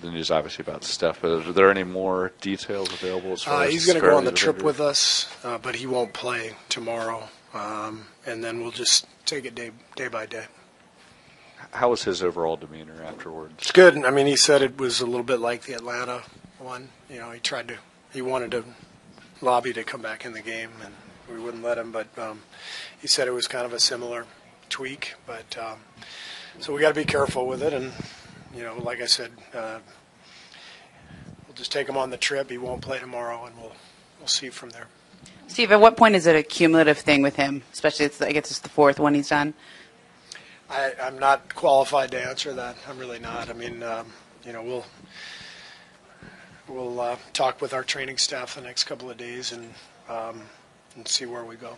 the news, obviously, about Steph, but are there any more details available as far as he's going to go on the trip with us, but he won't play tomorrow, and then we'll just take it day by day. How was his overall demeanor afterwards? It's good. I mean, he said it was a little bit like the Atlanta one. You know, he wanted to lobby to come back in the game, and we wouldn't let him, but he said it was kind of a similar tweak, but so we got to be careful with it, and you know, like I said, we'll just take him on the trip. He won't play tomorrow, and we'll see from there. Steve, at what point is it a cumulative thing with him? Especially, I guess it's the fourth one he's done. I'm not qualified to answer that. I'm really not. I mean, you know, we'll talk with our training staff the next couple of days and see where we go.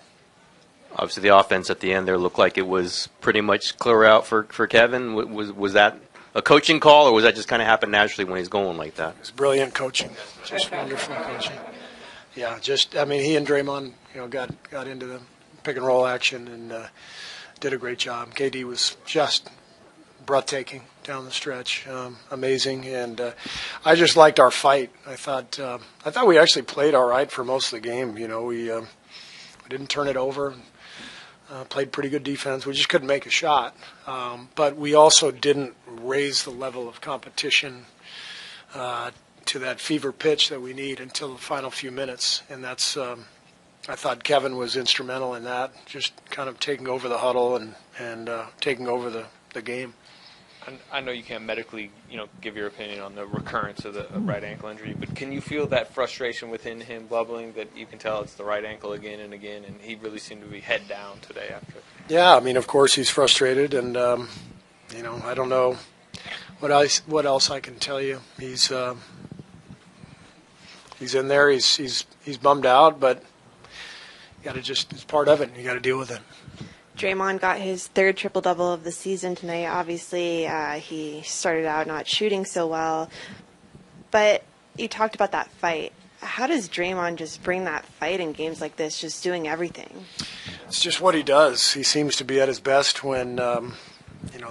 Obviously, the offense at the end there looked like it was pretty much clear out for Kevin. Was that a coaching call, or was that just kind of happen naturally when he's going like that? It was brilliant coaching, just wonderful coaching. Yeah, I mean, he and Draymond, you know, got into the pick and roll action and did a great job. KD was just breathtaking down the stretch, amazing, and I just liked our fight. I thought we actually played all right for most of the game. You know, we didn't turn it over. Played pretty good defense. We just couldn't make a shot. But we also didn't raise the level of competition to that fever pitch that we need until the final few minutes. And that's, I thought Kevin was instrumental in that, just kind of taking over the huddle and taking over the game. I know you can't medically, give your opinion on the recurrence of the right ankle injury, but can you feel that frustration within him bubbling, that you can tell it's the right ankle again and again, and he really seemed to be head down today after? Yeah, I mean, of course he's frustrated, and I don't know what else I can tell you. He's in there. He's bummed out, but you got to it's part of it. You got to deal with it. Draymond got his third triple-double of the season tonight. Obviously, he started out not shooting so well. But you talked about that fight. How does Draymond just bring that fight in games like this, just doing everything? It's just what he does. He seems to be at his best when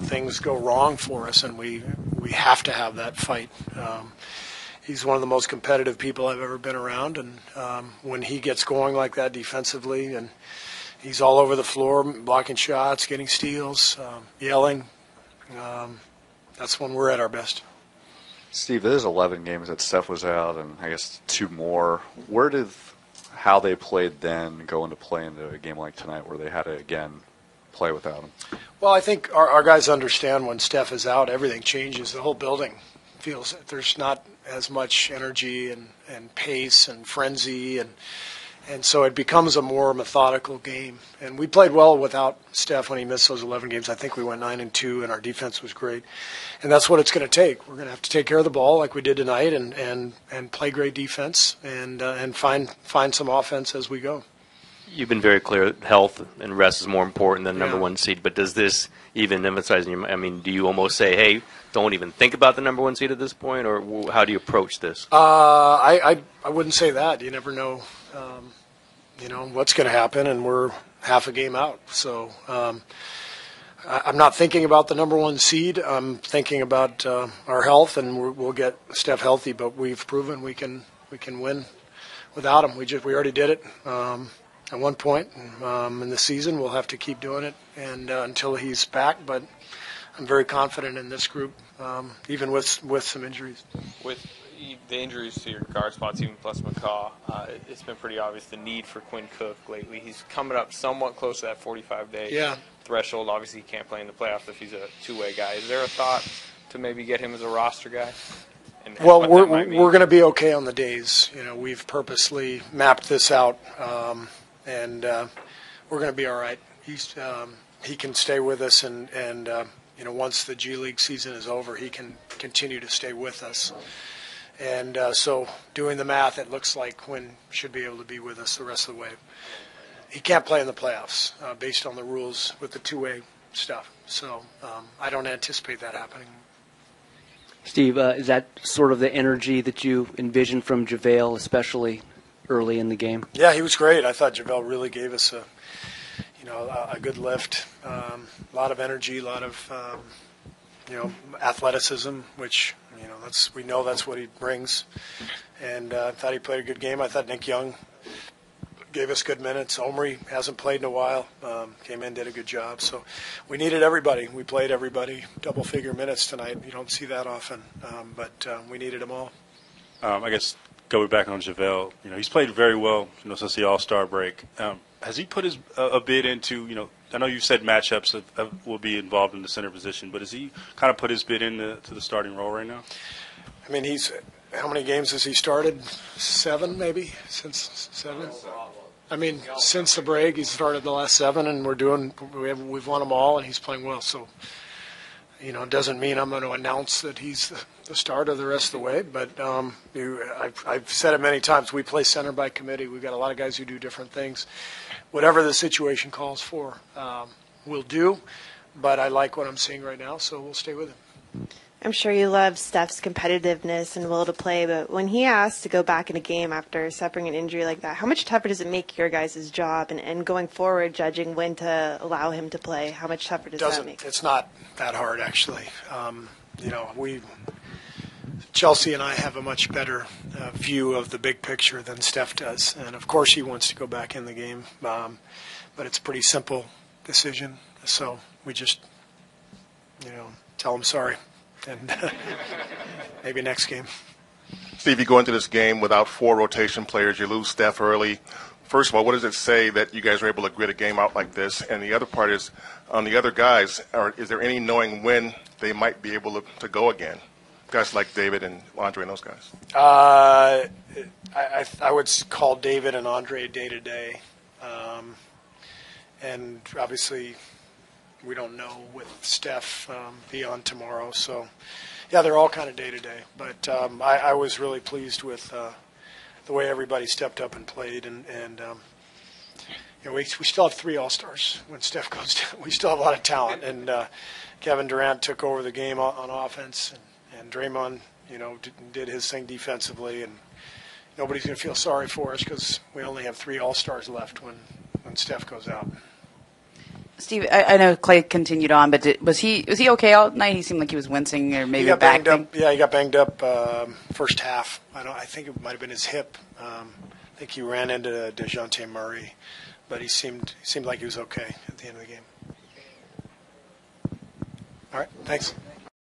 things go wrong for us, and we have to have that fight. He's one of the most competitive people I've ever been around, and when he gets going like that defensively, and he's all over the floor, blocking shots, getting steals, yelling. That's when we're at our best. Steve, there's 11 games that Steph was out, and I guess 2 more. Where did how they played then go into play into a game like tonight where they had to, again, play without him? Well, I think our guys understand when Steph is out, everything changes. The whole building feels that there's not as much energy and pace and frenzy, and so it becomes a more methodical game. And we played well without Steph when he missed those 11 games. I think we went 9-2, and our defense was great. And that's what it's going to take. We're going to have to take care of the ball like we did tonight, and play great defense, and find some offense as we go. You've been very clear that health and rest is more important than number one seed. But does this even emphasize? I mean, do you almost say, "Hey, don't even think about the number one seed at this point," or how do you approach this? I wouldn't say that. You never know. What's going to happen, and we're half a game out. So I'm not thinking about the number one seed. I'm thinking about our health, and we'll get Steph healthy. But we've proven we can win without him. We already did it at one point in the season. We'll have to keep doing it and until he's back. But I'm very confident in this group, even with some injuries. With the injuries to your guard spots, even plus McCaw, it's been pretty obvious the need for Quinn Cook lately. He's coming up somewhat close to that 45-day threshold. Obviously, he can't play in the playoffs if he's a two-way guy. Is there a thought to maybe get him as a roster guy? Well, we're going to be okay on the days. We've purposely mapped this out, and we're going to be all right. He can stay with us, and once the G League season is over, he can continue to stay with us. And so doing the math, it looks like Quinn should be able to be with us the rest of the way. He can't play in the playoffs based on the rules with the two-way stuff. So I don't anticipate that happening. Steve, is that sort of the energy that you envisioned from JaVale, especially early in the game? Yeah, he was great. I thought JaVale really gave us a good lift, a lot of energy, a lot of athleticism, which We know that's what he brings. And I thought he played a good game. I thought Nick Young gave us good minutes. Omri hasn't played in a while. Came in, did a good job. So we needed everybody. We played everybody double-figure minutes tonight. You don't see that often, but we needed them all. I guess going back on JaVale, he's played very well, since the All-Star break. Has he put a bid into, I know you said matchups will be involved in the center position, but has he kind of put his bid into the starting role right now? I mean, how many games has he started? 7, maybe, since 7. I mean, since the break, he's started the last 7, and we've won them all, and he's playing well. So, it doesn't mean I'm going to announce that he's the starter the rest of the way. But I've said it many times. We play center by committee. We've got a lot of guys who do different things. Whatever the situation calls for, we'll do. But I like what I'm seeing right now, so we'll stay with him. I'm sure you love Steph's competitiveness and will to play, but when he asked to go back in a game after suffering an injury like that, how much tougher does it make your guys' job? And going forward, judging when to allow him to play, how much tougher does that make? It's not that hard, actually. Chelsea and I have a much better view of the big picture than Steph does. And, of course, he wants to go back in the game. But it's a pretty simple decision. So we just, tell him sorry. And maybe next game. Steve, you go into this game without 4 rotation players. You lose Steph early. First of all, what does it say that you guys are able to grit a game out like this? And the other part is, on the other guys, is there any knowing when they might be able to go again? Guys like David and Andre and those guys. I would call David and Andre day-to-day. And obviously we don't know with Steph beyond tomorrow. So, yeah, they're all kind of day-to-day. But I was really pleased with the way everybody stepped up and played. And we still have 3 All-Stars when Steph goes down. We still have a lot of talent. And Kevin Durant took over the game on offense. And Draymond, did his thing defensively. And nobody's going to feel sorry for us because we only have 3 All-Stars left when Steph goes out. Steve, I know Clay continued on, but was he okay all night? He seemed like he was wincing or maybe he got back banged up. Yeah, he got banged up first half. I think it might have been his hip. I think he ran into DeJounte Murray, but he seemed like he was okay at the end of the game. All right, thanks.